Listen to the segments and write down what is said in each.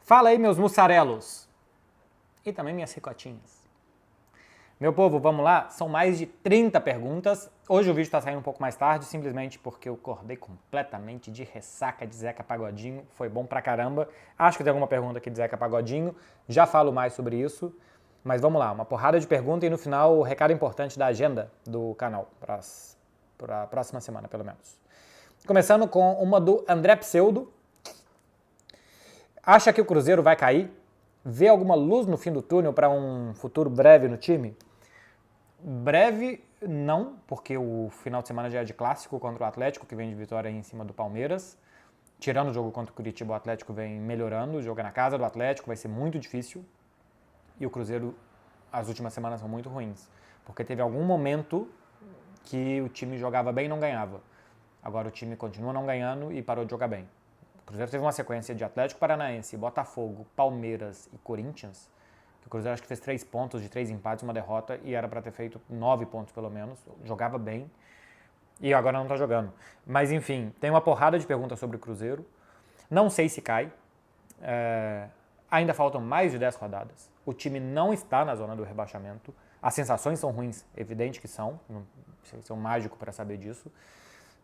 Fala aí, meus mussarelos. E também minhas ricotinhas. Meu povo, vamos lá? São mais de 30 perguntas. Hoje o vídeo está saindo um pouco mais tarde, simplesmente porque eu acordei completamente de ressaca de Zeca Pagodinho. Foi bom pra caramba. Acho que tem alguma pergunta aqui de Zeca Pagodinho. Já falo mais sobre isso. Mas vamos lá, uma porrada de perguntas e no final o recado importante da agenda do canal, para a próxima semana, pelo menos. Começando com uma do André Pseudo. Acha que o Cruzeiro vai cair? Vê alguma luz no fim do túnel para um futuro breve no time? Breve, não, porque o final de semana já é de clássico contra o Atlético, que vem de vitória em cima do Palmeiras. Tirando o jogo contra o Curitiba, o Atlético vem melhorando. O jogo é na casa do Atlético, vai ser muito difícil. E o Cruzeiro, as últimas semanas são muito ruins. Porque teve algum momento que o time jogava bem e não ganhava. Agora o time continua não ganhando e parou de jogar bem. O Cruzeiro teve uma sequência de Atlético Paranaense, Botafogo, Palmeiras e Corinthians. O Cruzeiro acho que fez 3 pontos de 3 empates, uma derrota, e era para ter feito 9 pontos pelo menos. Jogava bem e agora não está jogando. Mas enfim, tem uma porrada de perguntas sobre o Cruzeiro. Não sei se cai. Ainda faltam mais de 10 rodadas. O time não está na zona do rebaixamento. As sensações são ruins, evidente que são. Não precisa ser um mágico para saber disso.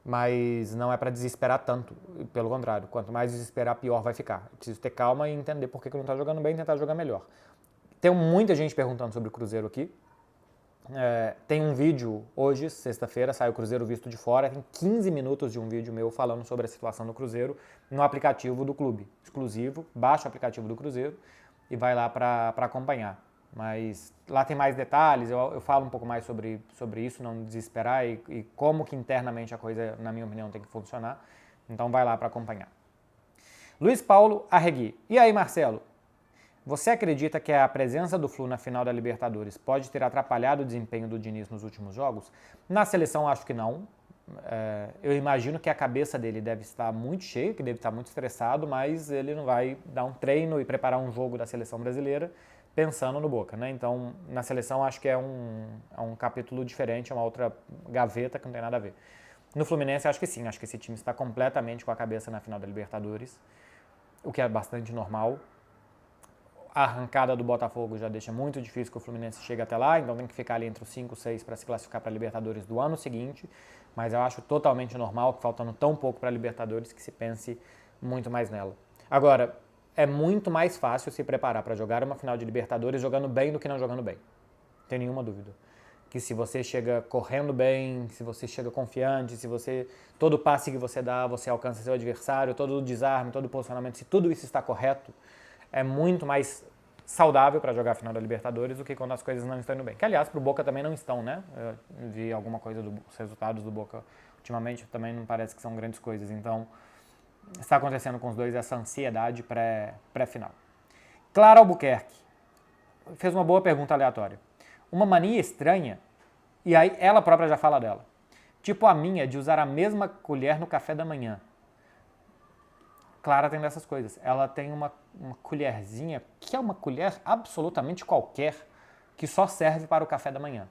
Mas não é para desesperar tanto. Pelo contrário, quanto mais desesperar, pior vai ficar. Eu preciso ter calma e entender por que não está jogando bem e tentar jogar melhor. Tem muita gente perguntando sobre o Cruzeiro aqui. Tem um vídeo hoje, sexta-feira, sai o Cruzeiro Visto de Fora. Tem 15 minutos de um vídeo meu falando sobre a situação do Cruzeiro no aplicativo do clube. Exclusivo, baixa o aplicativo do Cruzeiro e vai lá para acompanhar. Mas lá tem mais detalhes, eu falo um pouco mais sobre isso, não desesperar e como que internamente a coisa, na minha opinião, tem que funcionar. Então vai lá para acompanhar. Luiz Paulo Arregui. E aí, Marcelo? Você acredita que a presença do Flu na final da Libertadores pode ter atrapalhado o desempenho do Diniz nos últimos jogos? Na seleção, acho que não. Eu imagino que a cabeça dele deve estar muito cheia, que deve estar muito estressado, mas ele não vai dar um treino e preparar um jogo da seleção brasileira pensando no Boca, né? Então, na seleção, acho que é um capítulo diferente, é uma outra gaveta que não tem nada a ver. No Fluminense, acho que sim. Acho que esse time está completamente com a cabeça na final da Libertadores, o que é bastante normal. A arrancada do Botafogo já deixa muito difícil que o Fluminense chegue até lá, então tem que ficar ali entre os 5 e 6 para se classificar para a Libertadores do ano seguinte, mas eu acho totalmente normal, faltando tão pouco para a Libertadores, que se pense muito mais nela. Agora, é muito mais fácil se preparar para jogar uma final de Libertadores jogando bem do que não jogando bem. Não tem nenhuma dúvida. Que se você chega correndo bem, se você chega confiante, se você todo passe que você dá, você alcança seu adversário, todo o desarme, todo o posicionamento, se tudo isso está correto, é muito mais saudável para jogar a final da Libertadores do que quando as coisas não estão indo bem. Que, aliás, para o Boca também não estão, né? Eu vi alguma coisa dos resultados do Boca ultimamente, também não parece que são grandes coisas. Então, está acontecendo com os dois essa ansiedade pré-final. Clara Albuquerque fez uma boa pergunta aleatória. Uma mania estranha, e aí ela própria já fala dela. Tipo a minha, de usar a mesma colher no café da manhã. Clara tem dessas coisas. Ela tem uma colherzinha, que é uma colher absolutamente qualquer, que só serve para o café da manhã.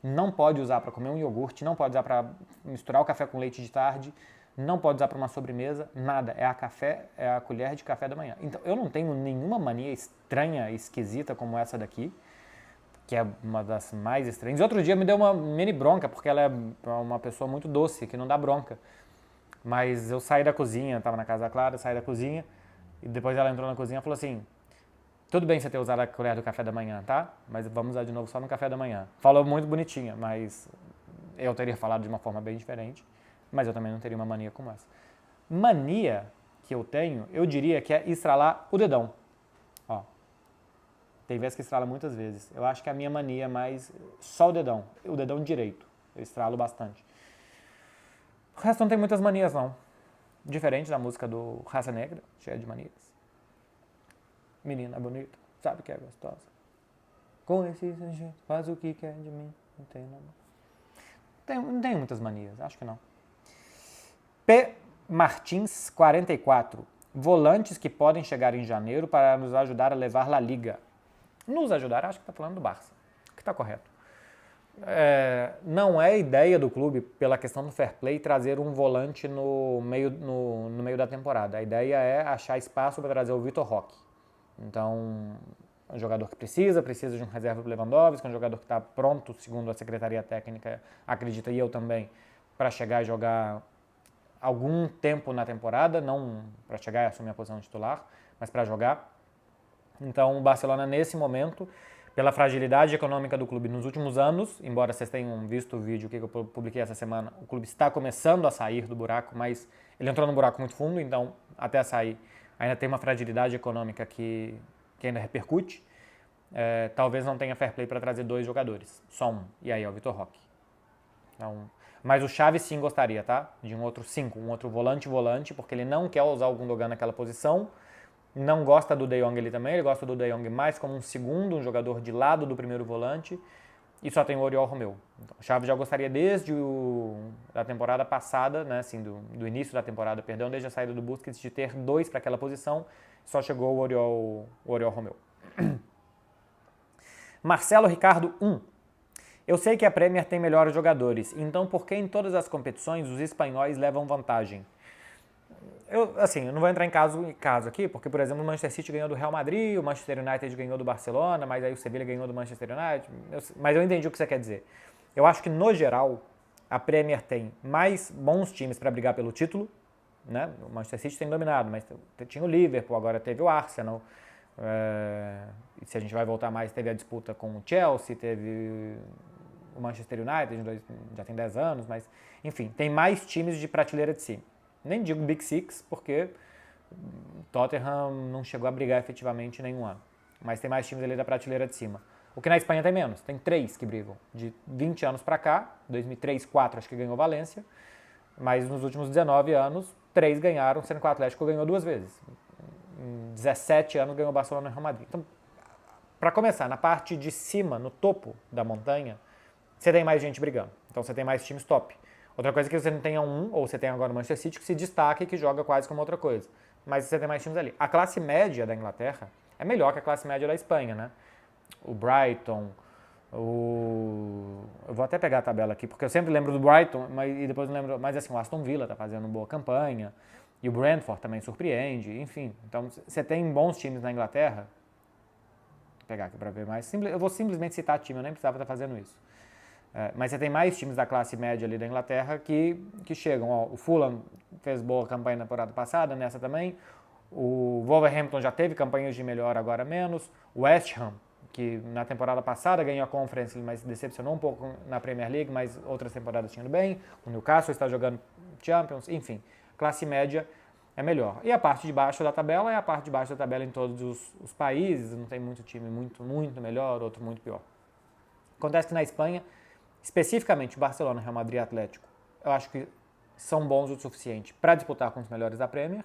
Não pode usar para comer um iogurte, não pode usar para misturar o café com leite de tarde, não pode usar para uma sobremesa, nada. É a colher de café da manhã. Então, eu não tenho nenhuma mania estranha, esquisita como essa daqui, que é uma das mais estranhas. Outro dia me deu uma mini bronca, porque ela é uma pessoa muito doce, que não dá bronca. Mas eu saí da cozinha, estava na casa da Clara, saí da cozinha, e depois ela entrou na cozinha e falou assim, tudo bem você ter usado a colher do café da manhã, tá? Mas vamos usar de novo só no café da manhã. Falou muito bonitinha, mas eu teria falado de uma forma bem diferente, mas eu também não teria uma mania como essa. Mania que eu tenho, eu diria que é estralar o dedão. Ó, tem vezes que estrala muitas vezes. Eu acho que a minha mania é mais só o dedão direito. Eu estralo bastante. O resto não tem muitas manias, não. Diferente da música do Raça Negra, cheia de manias. Menina bonita, sabe que é gostosa. Com esse jeito, faz o que quer de mim. Não tenho muitas manias, acho que não. P. Martins, 44. Volantes que podem chegar em janeiro para nos ajudar a levar La Liga. Nos ajudar, acho que está falando do Barça, que está correto. Não é ideia do clube, pela questão do fair play, trazer um volante no meio da temporada. A ideia é achar espaço para trazer o Vitor Roque. Então, é um jogador que precisa de um reserva para Lewandowski, é um jogador que está pronto, segundo a Secretaria Técnica, acredita, e eu também, para chegar e jogar algum tempo na temporada, não para chegar e assumir a posição titular, mas para jogar. Então, o Barcelona, nesse momento, pela fragilidade econômica do clube nos últimos anos, embora vocês tenham visto o vídeo que eu publiquei essa semana, o clube está começando a sair do buraco, mas ele entrou num buraco muito fundo, então, até sair, ainda tem uma fragilidade econômica que ainda repercute. Talvez não tenha fair play para trazer 2 jogadores, só um, e aí é o Vitor Roque. Então, mas o Xavi sim gostaria, tá? De um outro 5, um outro volante, porque ele não quer usar o Gundogan naquela posição, não gosta do De Jong ali também, ele gosta do De Jong mais como um segundo, um jogador de lado do primeiro volante, e só tem o Oriol Romeu. Então, o Xavi já gostaria desde a temporada passada, né, assim, do início da temporada, perdão, desde a saída do Busquets, de ter 2 para aquela posição, só chegou o Oriol Romeu. Marcelo Ricardo 1. Eu sei que a Premier tem melhores jogadores, então por que em todas as competições os espanhóis levam vantagem? Eu não vou entrar em caso aqui, porque, por exemplo, o Manchester City ganhou do Real Madrid, o Manchester United ganhou do Barcelona, mas aí o Sevilla ganhou do Manchester United. Mas eu entendi o que você quer dizer. Eu acho que, no geral, a Premier tem mais bons times para brigar pelo título, né? O Manchester City tem dominado, mas tinha o Liverpool, agora teve o Arsenal. Se a gente vai voltar mais, teve a disputa com o Chelsea, teve o Manchester United, já tem 10 anos, mas, enfim, tem mais times de prateleira de cima. Nem digo Big Six, porque Tottenham não chegou a brigar efetivamente nenhum ano. Mas tem mais times ali da prateleira de cima. O que na Espanha tem menos. Tem 3 que brigam. De 20 anos para cá, 2003, 4 acho que ganhou Valência. Mas nos últimos 19 anos, 3 ganharam, sendo que o Atlético ganhou 2 vezes. Em 17 anos ganhou o Barcelona e o Real Madrid. Então, para começar, na parte de cima, no topo da montanha, você tem mais gente brigando. Então você tem mais times top. Outra coisa é que você não tenha ou você tem agora o Manchester City, que se destaca e que joga quase como outra coisa. Mas você tem mais times ali. A classe média da Inglaterra é melhor que a classe média da Espanha, né? O Brighton, eu vou até pegar a tabela aqui, porque eu sempre lembro do Brighton, e depois não lembro, mas assim, o Aston Villa tá fazendo uma boa campanha, e o Brentford também surpreende, enfim. Então, você tem bons times na Inglaterra. Vou pegar aqui para ver mais. Eu vou simplesmente citar time, eu nem precisava estar fazendo isso. Mas você tem mais times da classe média ali da Inglaterra que chegam. O Fulham fez boa campanha na temporada passada, nessa também. O Wolverhampton já teve campanhas de melhor, agora menos. O West Ham, que na temporada passada ganhou a Conference, mas decepcionou um pouco na Premier League, mas outras temporadas tinham ido bem. O Newcastle está jogando Champions, enfim. Classe média é melhor. E a parte de baixo da tabela é a parte de baixo da tabela em todos os países. Não tem muito time muito melhor, outro muito pior. Acontece que na Espanha, especificamente o Barcelona, Real Madrid e Atlético, eu acho que são bons o suficiente para disputar com os melhores da Premier.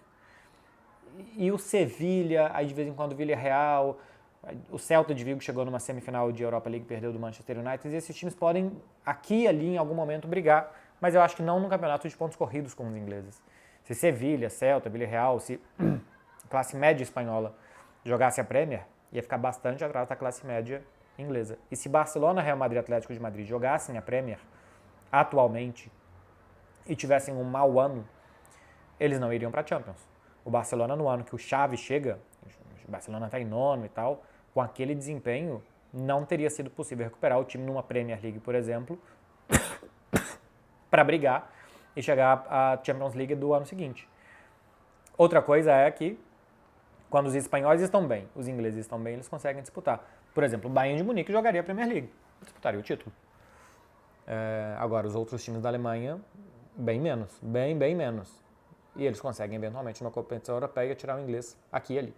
E o Sevilla, aí de vez em quando o Villarreal, o Celta de Vigo chegou numa semifinal de Europa League, perdeu do Manchester United, e esses times podem aqui e ali em algum momento brigar, mas eu acho que não no campeonato de pontos corridos com os ingleses. Se Sevilla, Celta, Villarreal, se a classe média espanhola jogasse a Premier, ia ficar bastante atrás da classe média inglesa. E se Barcelona, Real Madrid e Atlético de Madrid jogassem a Premier atualmente e tivessem um mau ano, eles não iriam para a Champions. O Barcelona, no ano que o Xavi chega, o Barcelona está em 9º e tal, com aquele desempenho, não teria sido possível recuperar o time numa Premier League, por exemplo, para brigar e chegar à Champions League do ano seguinte. Outra coisa é que, quando os espanhóis estão bem, os ingleses estão bem, eles conseguem disputar. Por exemplo, o Bayern de Munique jogaria a Premier League, disputaria o título. Agora, os outros times da Alemanha, bem menos, bem menos. E eles conseguem, eventualmente, numa competição europeia, tirar o inglês aqui e ali.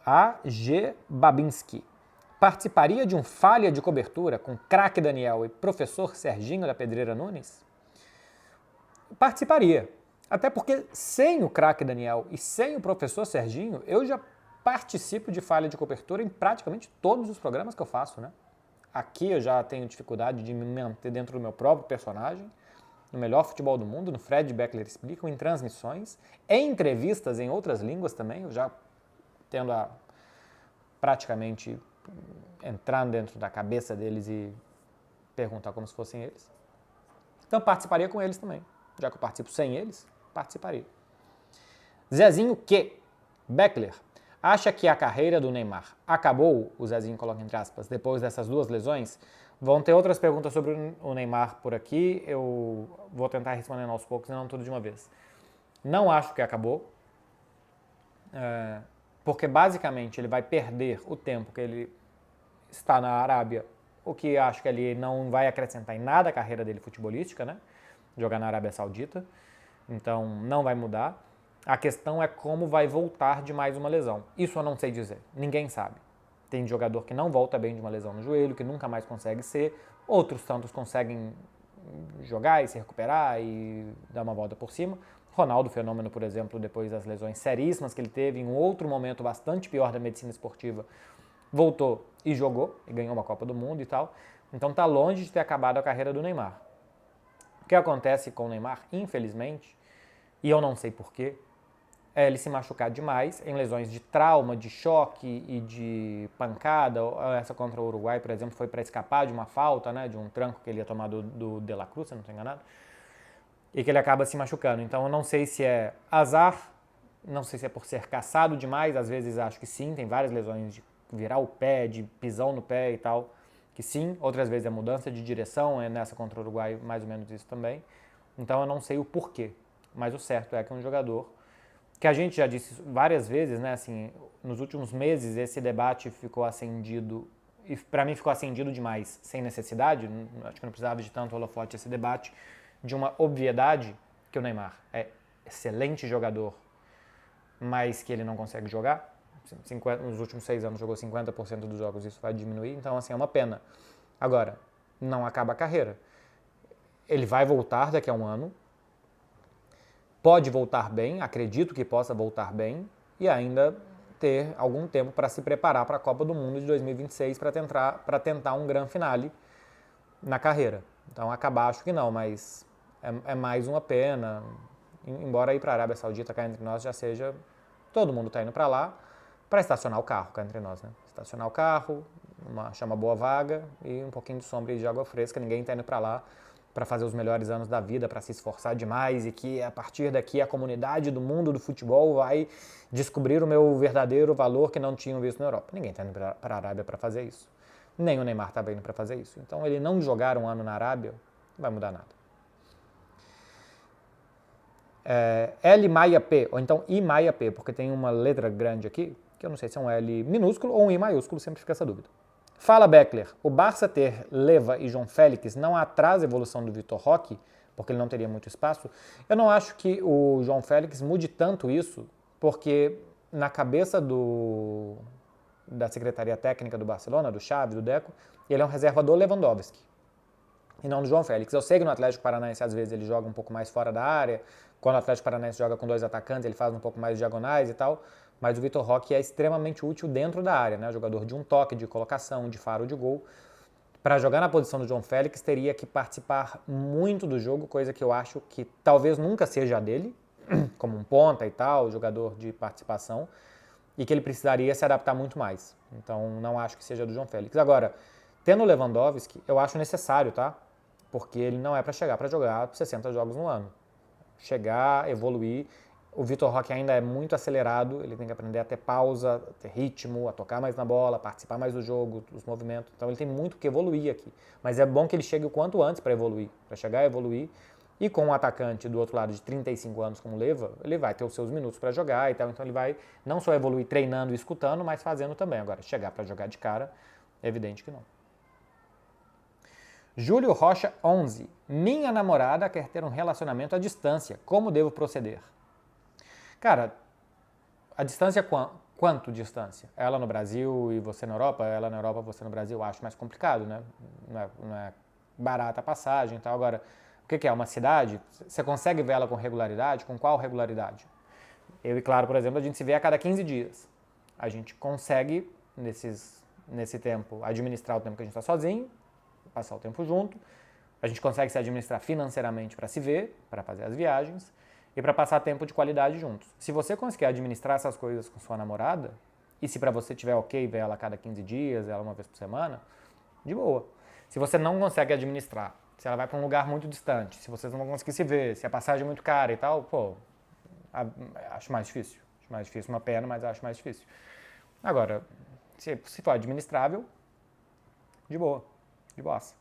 A.G. Babinski. Participaria de um falha de cobertura com craque Daniel e professor Serginho da Pedreira Nunes? Participaria. Até porque sem o craque Daniel e sem o professor Serginho, eu já participo de falha de cobertura em praticamente todos os programas que eu faço, né? Aqui eu já tenho dificuldade de me manter dentro do meu próprio personagem, no melhor futebol do mundo, no Fred Beckler Explica, em transmissões, em entrevistas em outras línguas também, eu já tendo a praticamente entrar dentro da cabeça deles e perguntar como se fossem eles. Então participaria com eles também. Já que eu participo sem eles, participaria. Zezinho que Beckler, acha que a carreira do Neymar acabou, o Zezinho coloca entre aspas, depois dessas 2 lesões? Vão ter outras perguntas sobre o Neymar por aqui, eu vou tentar responder aos poucos e não tudo de uma vez. Não acho que acabou, porque basicamente ele vai perder o tempo que ele está na Arábia, o que acho que ele não vai acrescentar em nada a carreira dele futebolística, né? Jogar na Arábia Saudita, então não vai mudar. A questão é como vai voltar de mais uma lesão. Isso eu não sei dizer, ninguém sabe. Tem jogador que não volta bem de uma lesão no joelho, que nunca mais consegue ser, outros tantos conseguem jogar e se recuperar e dar uma volta por cima. Ronaldo Fenômeno, por exemplo, depois das lesões seríssimas que ele teve, em um outro momento bastante pior da medicina esportiva, voltou e jogou, e ganhou uma Copa do Mundo e tal. Então tá longe de ter acabado a carreira do Neymar. O que acontece com o Neymar, infelizmente, e eu não sei porquê, é ele se machucar demais em lesões de trauma, de choque e de pancada. Essa contra o Uruguai, por exemplo, foi para escapar de uma falta, né, de um tranco que ele ia tomar do De La Cruz, se não estou enganado, e que ele acaba se machucando. Então eu não sei se é azar, não sei se é por ser caçado demais, às vezes acho que sim, tem várias lesões de virar o pé, de pisão no pé e tal, que sim, outras vezes é mudança de direção, é nessa contra o Uruguai mais ou menos isso também. Então eu não sei o porquê, mas o certo é que um jogador, que a gente já disse várias vezes, né, assim, nos últimos meses esse debate ficou acendido, e para mim ficou acendido demais, sem necessidade, acho que não precisava de tanto holofote esse debate, de uma obviedade, que o Neymar é excelente jogador, mas que ele não consegue jogar. Nos últimos 6 anos jogou 50% dos jogos, isso vai diminuir, então assim, é uma pena. Agora, não acaba a carreira. Ele vai voltar daqui a um ano, pode voltar bem, acredito que possa voltar bem, e ainda ter algum tempo para se preparar para a Copa do Mundo de 2026 para tentar um grande finale na carreira. Então acabar acho que não, mas é mais uma pena, embora ir para a Arábia Saudita cá entre nós já seja, todo mundo está indo para lá para estacionar o carro cá entre nós, né? Estacionar o carro, achar uma boa vaga e um pouquinho de sombra e de água fresca, ninguém está indo para lá para fazer os melhores anos da vida, para se esforçar demais e que a partir daqui a comunidade do mundo do futebol vai descobrir o meu verdadeiro valor que não tinham visto na Europa. Ninguém está indo para a Arábia para fazer isso. Nem o Neymar estava indo para fazer isso. Então ele não jogar um ano na Arábia não vai mudar nada. L Maia P, ou então I Maia P, porque tem uma letra grande aqui, que eu não sei se é um L minúsculo ou um I maiúsculo, sempre fica essa dúvida. Fala Beckler, o Barça ter Leva e João Félix não atrasa a evolução do Vitor Roque, porque ele não teria muito espaço? Eu não acho que o João Félix mude tanto isso, porque na cabeça da Secretaria Técnica do Barcelona, do Xavi, do Deco, ele é um reserva do Lewandowski e não do João Félix. Eu sei que no Atlético Paranaense às vezes ele joga um pouco mais fora da área, quando o Atlético Paranaense joga com 2 atacantes ele faz um pouco mais diagonais e tal, mas o Vitor Roque é extremamente útil dentro da área, né? Jogador de um toque, de colocação, de faro de gol. Para jogar na posição do João Félix, teria que participar muito do jogo, coisa que eu acho que talvez nunca seja a dele, como um ponta e tal, jogador de participação, e que ele precisaria se adaptar muito mais. Então, não acho que seja do João Félix. Agora, tendo o Lewandowski, eu acho necessário, tá? Porque ele não é para chegar para jogar 60 jogos no ano. Chegar, evoluir. O Vitor Roque ainda é muito acelerado, ele tem que aprender a ter pausa, a ter ritmo, a tocar mais na bola, a participar mais do jogo, dos movimentos. Então ele tem muito que evoluir aqui. Mas é bom que ele chegue o quanto antes para evoluir, para chegar a evoluir. E com um atacante do outro lado de 35 anos como Leva, ele vai ter os seus minutos para jogar e tal. Então ele vai não só evoluir treinando e escutando, mas fazendo também. Agora, chegar para jogar de cara, é evidente que não. Júlio Rocha 11. Minha namorada quer ter um relacionamento à distância. Como devo proceder? Cara, a distância quanto distância? Ela no Brasil e você na Europa? Ela na Europa, você no Brasil? Eu acho mais complicado, né? Não é barata a passagem e tal. Agora, o que é? Uma cidade? Você consegue ver ela com regularidade? Com qual regularidade? Eu e Claro, por exemplo, a gente se vê a cada 15 dias. A gente consegue, nesse tempo, administrar o tempo que a gente está sozinho, passar o tempo junto. A gente consegue se administrar financeiramente para se ver, para fazer as viagens e para passar tempo de qualidade juntos. Se você conseguir administrar essas coisas com sua namorada, e se para você tiver ok ver ela a cada 15 dias, ela uma vez por semana, de boa. Se você não consegue administrar, se ela vai para um lugar muito distante, se vocês não vão conseguir se ver, se a passagem é muito cara e tal, pô, acho mais difícil. mais difícil, uma pena, mas acho mais difícil. Agora, se for administrável, de boa, de boassa.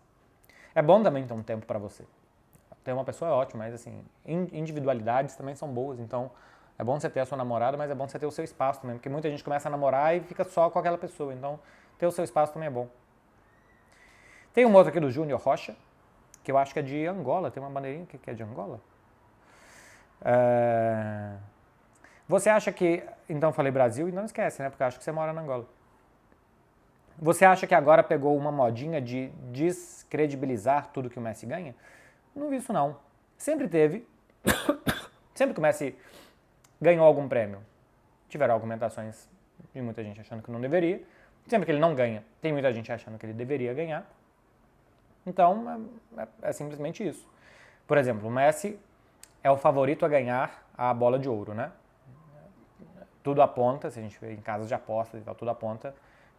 É bom também ter um tempo para você. Ter uma pessoa é ótimo, mas assim, individualidades também são boas, então é bom você ter a sua namorada, mas é bom você ter o seu espaço também, porque muita gente começa a namorar e fica só com aquela pessoa, então ter o seu espaço também é bom. Tem um outro aqui do Júnior Rocha, que eu acho que é de Angola, tem uma bandeirinha que é de Angola. Você acha que, então falei Brasil e não esquece, né, porque eu acho que você mora na Angola. Você acha que agora pegou uma modinha de descredibilizar tudo que o Messi ganha? Não vi isso não. Sempre teve. Sempre que o Messi ganhou algum prêmio, tiveram argumentações de muita gente achando que não deveria. Sempre que ele não ganha, tem muita gente achando que ele deveria ganhar. Então, é simplesmente isso. Por exemplo, o Messi é o favorito a ganhar a bola de ouro, né? Tudo aponta, se a gente vê em casas de apostas e tal, tudo aponta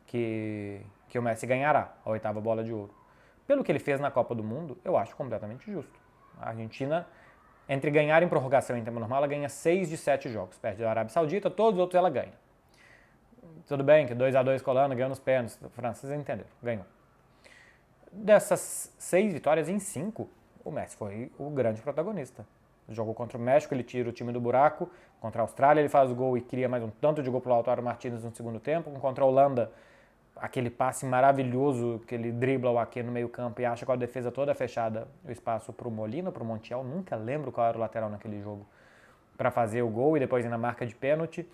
que o Messi ganhará a 8ª bola de ouro. Pelo que ele fez na Copa do Mundo, eu acho completamente justo. A Argentina, entre ganhar em prorrogação e em tempo normal, ela ganha 6 de 7 jogos. Perde da Arábia Saudita, todos os outros ela ganha. Tudo bem que 2-2 colando, ganhou nos pênaltis. França, vocês entenderam, ganhou. Dessas 6 vitórias, em 5, o Messi foi o grande protagonista. Jogou contra o México, ele tira o time do buraco. Contra a Austrália, ele faz o gol e cria mais um tanto de gol para o Lautaro Martínez no segundo tempo. Contra a Holanda, aquele passe maravilhoso que ele dribla o Ake no meio campo e acha com a defesa toda fechada o espaço para o Molina, para o Montiel. Nunca lembro qual era o lateral naquele jogo. Para fazer o gol e depois ir na marca de pênalti.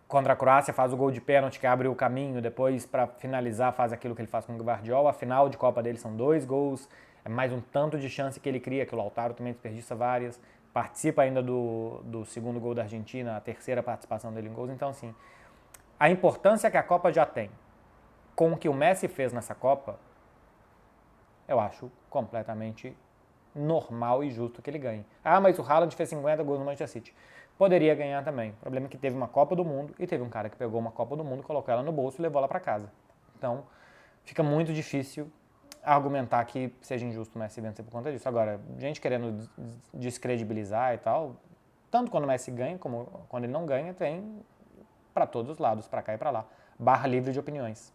Contra a Croácia faz o gol de pênalti que abre o caminho, depois para finalizar faz aquilo que ele faz com o Gvardiol. A final de Copa dele são 2 gols, é mais um tanto de chance que ele cria, que o Lautaro também desperdiça várias. Participa ainda do segundo gol da Argentina, a terceira participação dele em gols. Então, assim, a importância que a Copa já tem com o que o Messi fez nessa Copa, eu acho completamente normal e justo que ele ganhe. Ah, mas o Haaland fez 50 gols no Manchester City. Poderia ganhar também. O problema é que teve uma Copa do Mundo e teve um cara que pegou uma Copa do Mundo, colocou ela no bolso e levou ela para casa. Então, fica muito difícil argumentar que seja injusto o Messi vencer por conta disso. Agora, gente querendo descredibilizar e tal, tanto quando o Messi ganha como quando ele não ganha, tem para todos os lados, para cá e para lá. Barra livre de opiniões.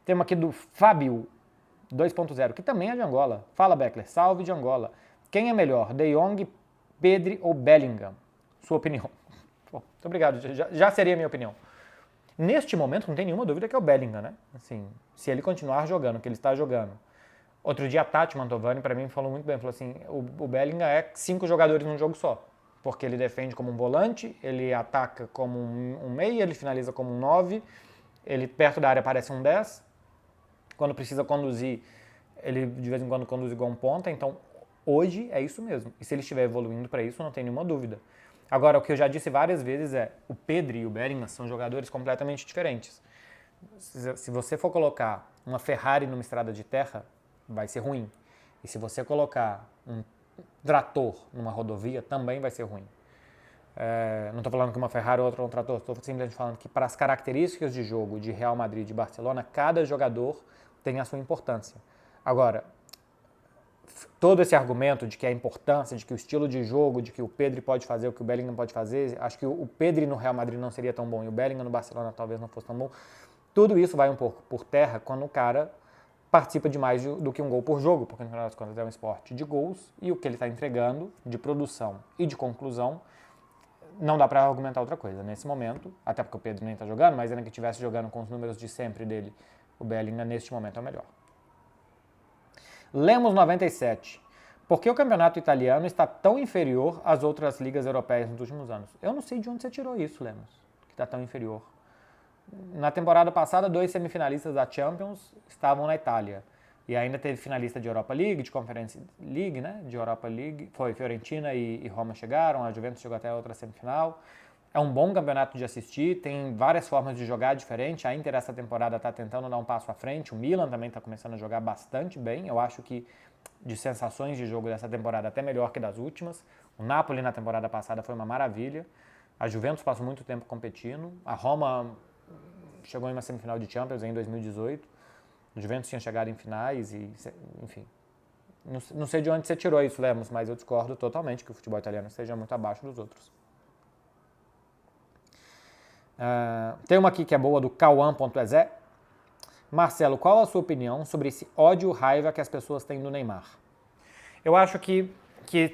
Temos aqui do Fábio 2.0, que também é de Angola. Fala, Beckler, salve de Angola. Quem é melhor, De Jong, Pedri ou Bellingham? Sua opinião. Bom, muito obrigado, já seria a minha opinião. Neste momento, não tem nenhuma dúvida que é o Bellingham, né? Assim, se ele continuar jogando o que ele está jogando. Outro dia a Tati Mantovani, para mim, falou muito bem. Falou assim, o Bellingham é 5 jogadores num jogo só. Porque ele defende como um volante, ele ataca como um meia, ele finaliza como um 9, ele perto da área parece um 10. Quando precisa conduzir, ele de vez em quando conduz igual um ponta. Então, hoje é isso mesmo. E se ele estiver evoluindo para isso, não tem nenhuma dúvida. Agora, o que eu já disse várias vezes é, o Pedri e o Bellingham são jogadores completamente diferentes. Se você for colocar uma Ferrari numa estrada de terra, vai ser ruim. E se você colocar um trator numa rodovia, também vai ser ruim. Não estou falando que uma Ferrari ou outra é um trator, estou simplesmente falando que para as características de jogo de Real Madrid e de Barcelona, cada jogador tem a sua importância. Agora, todo esse argumento de que a importância, de que o estilo de jogo, de que o Pedri pode fazer o que o Bellingham pode fazer, acho que o Pedri no Real Madrid não seria tão bom e o Bellingham no Barcelona talvez não fosse tão bom, tudo isso vai um pouco por terra quando o cara participa de mais do que um gol por jogo, porque no final das contas é um esporte de gols e o que ele está entregando de produção e de conclusão não dá para argumentar outra coisa. Nesse momento, até porque o Pedro nem está jogando, mas ainda que estivesse jogando com os números de sempre dele, o Bellingham neste momento é o melhor. Lemos 97. Por que o campeonato italiano está tão inferior às outras ligas europeias nos últimos anos? Eu não sei de onde você tirou isso, Lemos, que está tão inferior. Na temporada passada, 2 semifinalistas da Champions estavam na Itália. E ainda teve finalista de Europa League, de Conference League, né? De Europa League. Foi Fiorentina e Roma chegaram, a Juventus chegou até a outra semifinal. É um bom campeonato de assistir, tem várias formas de jogar diferente. A Inter essa temporada está tentando dar um passo à frente, o Milan também está começando a jogar bastante bem. Eu acho que de sensações de jogo dessa temporada até melhor que das últimas. O Napoli na temporada passada foi uma maravilha. A Juventus passou muito tempo competindo. A Roma chegou em uma semifinal de Champions em 2018. O Juventus tinha chegado em finais e, enfim. Não sei de onde você tirou isso, Lemos, mas eu discordo totalmente que o futebol italiano esteja muito abaixo dos outros. Tem uma aqui que é boa, do Cauã.exe. Marcelo, qual a sua opinião sobre esse ódio, raiva que as pessoas têm do Neymar? Eu acho que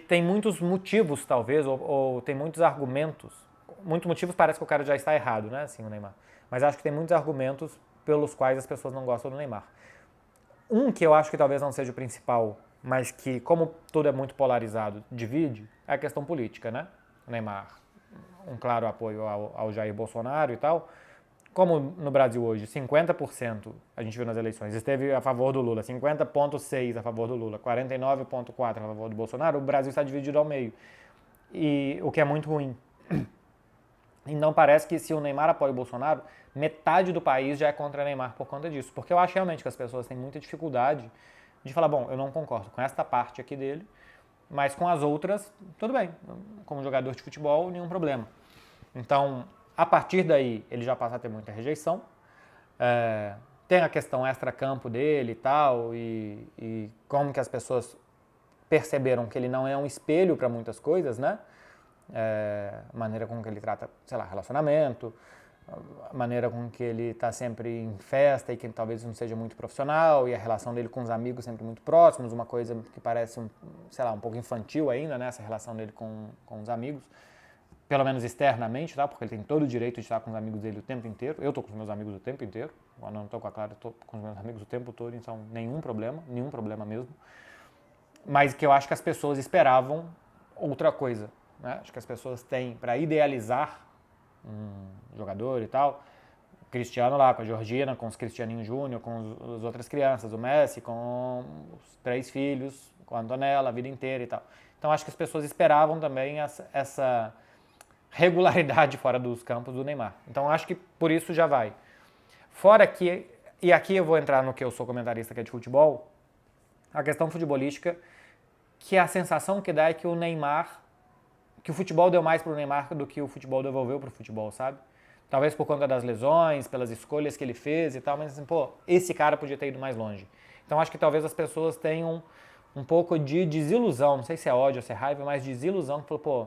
tem muitos motivos, talvez, ou tem muitos argumentos. Muitos motivos parece que o cara já está errado, né, assim, o Neymar. Mas acho que tem muitos argumentos pelos quais as pessoas não gostam do Neymar. Um que eu acho que talvez não seja o principal, mas que, como tudo é muito polarizado, divide, é a questão política, né? O Neymar, um claro apoio ao Jair Bolsonaro e tal. Como no Brasil hoje, 50%, a gente viu nas eleições, esteve a favor do Lula, 50,6% a favor do Lula, 49,4% a favor do Bolsonaro, o Brasil está dividido ao meio. E o que é muito ruim. Então parece que se o Neymar apoia o Bolsonaro, metade do país já é contra o Neymar por conta disso. Porque eu acho realmente que as pessoas têm muita dificuldade de falar, bom, eu não concordo com esta parte aqui dele, mas com as outras, tudo bem. Como jogador de futebol, nenhum problema. Então, a partir daí, ele já passa a ter muita rejeição. Tem a questão extra-campo dele e tal, e como que as pessoas perceberam que ele não é um espelho para muitas coisas, né? A maneira com que ele trata, sei lá, relacionamento, a maneira com que ele está sempre em festa e que talvez não seja muito profissional, e a relação dele com os amigos sempre muito próximos, uma coisa que parece, sei lá, um pouco infantil ainda, né? Essa relação dele com os amigos, pelo menos externamente, tá? Porque ele tem todo o direito de estar com os amigos dele o tempo inteiro. Eu estou com os meus amigos o tempo inteiro, quando eu não estou com a Clara, eu estou com os meus amigos o tempo todo, então nenhum problema mesmo. Mas que eu acho que as pessoas esperavam outra coisa. Né? Acho que as pessoas têm, para idealizar um jogador e tal, o Cristiano lá, com a Georgina, com os Cristianinho Júnior, com as outras crianças, o Messi, com os 3 filhos, com a Antonella, a vida inteira e tal. Então acho que as pessoas esperavam também essa regularidade fora dos campos do Neymar. Então acho que por isso já vai. Fora que, e aqui eu vou entrar no que eu sou comentarista que é de futebol, a questão futebolística, que a sensação que dá é que o Neymar, que o futebol deu mais pro Neymar do que o futebol devolveu pro futebol, sabe? Talvez por conta das lesões, pelas escolhas que ele fez e tal, mas assim, pô, esse cara podia ter ido mais longe. Então acho que talvez as pessoas tenham um pouco de desilusão, não sei se é ódio ou se é raiva, mas desilusão, que falou, pô,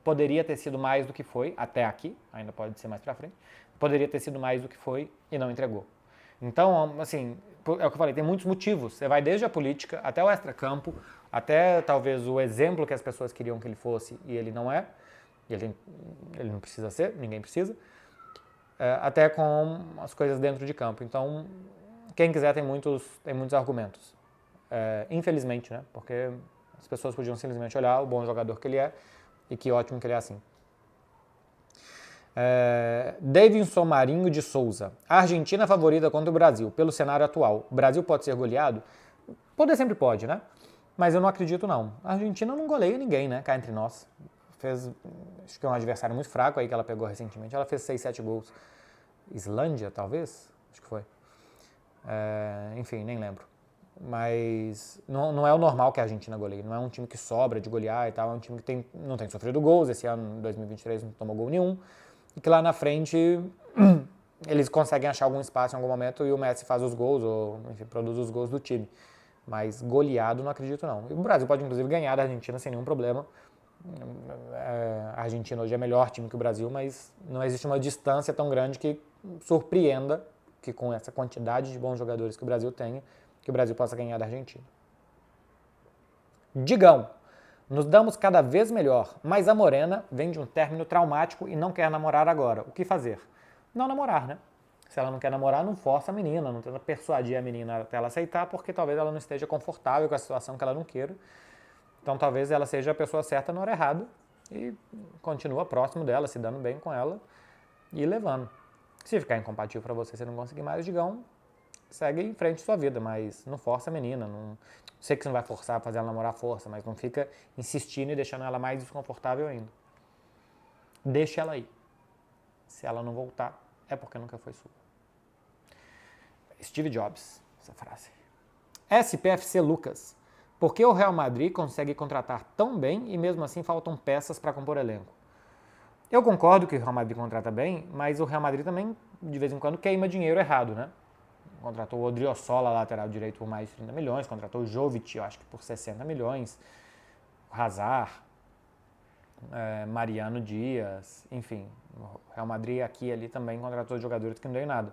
poderia ter sido mais do que foi, até aqui, ainda pode ser mais pra frente, poderia ter sido mais do que foi e não entregou. Então, assim, é o que eu falei, tem muitos motivos. Você vai desde a política até o extracampo, até talvez o exemplo que as pessoas queriam que ele fosse e ele não é, e ele não precisa ser, ninguém precisa, até com as coisas dentro de campo. Então, quem quiser tem muitos argumentos. Infelizmente, né? Porque as pessoas podiam simplesmente olhar o bom jogador que ele é e que ótimo que ele é assim. Davidson Marinho de Souza. A Argentina favorita contra o Brasil, pelo cenário atual. O Brasil pode ser goleado? Poder sempre pode, né? Mas eu não acredito, não. A Argentina não goleia ninguém, né? Cá entre nós. Fez, acho que é um adversário muito fraco aí que ela pegou recentemente. Ela fez 6, 7 gols. Islândia, talvez? Acho que foi. Enfim, nem lembro. Mas não é o normal que a Argentina goleie. Não é um time que sobra de golear e tal. É um time que não tem sofrido gols. Esse ano, em 2023, não tomou gol nenhum. E que lá na frente eles conseguem achar algum espaço em algum momento e o Messi faz os gols, ou enfim, produz os gols do time. Mas goleado não acredito não. E o Brasil pode inclusive ganhar da Argentina sem nenhum problema. A Argentina hoje é melhor time que o Brasil, mas não existe uma distância tão grande que surpreenda que com essa quantidade de bons jogadores que o Brasil tenha, que o Brasil possa ganhar da Argentina. Digão. Nos damos cada vez melhor, mas a Morena vem de um término traumático e não quer namorar agora. O que fazer? Não namorar, né? Se ela não quer namorar, não força a menina, não tenta persuadir a menina até ela aceitar, porque talvez ela não esteja confortável com a situação que ela não queira. Então talvez ela seja a pessoa certa na hora errada e continua próximo dela, se dando bem com ela e levando. Se ficar incompatível para você não conseguir mais, digão, segue em frente sua vida, mas não força a menina. Não sei que você não vai forçar, fazer ela namorar à força, mas não fica insistindo e deixando ela mais desconfortável ainda. Deixa ela aí. Se ela não voltar, é porque nunca foi sua. Steve Jobs, essa frase. SPFC Lucas. Por que o Real Madrid consegue contratar tão bem e mesmo assim faltam peças para compor elenco? Eu concordo que o Real Madrid contrata bem, mas o Real Madrid também, de vez em quando, queima dinheiro errado, né? Contratou o Odriozola, lateral direito, por mais de 30 milhões. Contratou o Jovic, eu acho que por 60 milhões. O Hazard. Mariano Dias, enfim. O Real Madrid aqui e ali também contratou jogadores que não deu nada.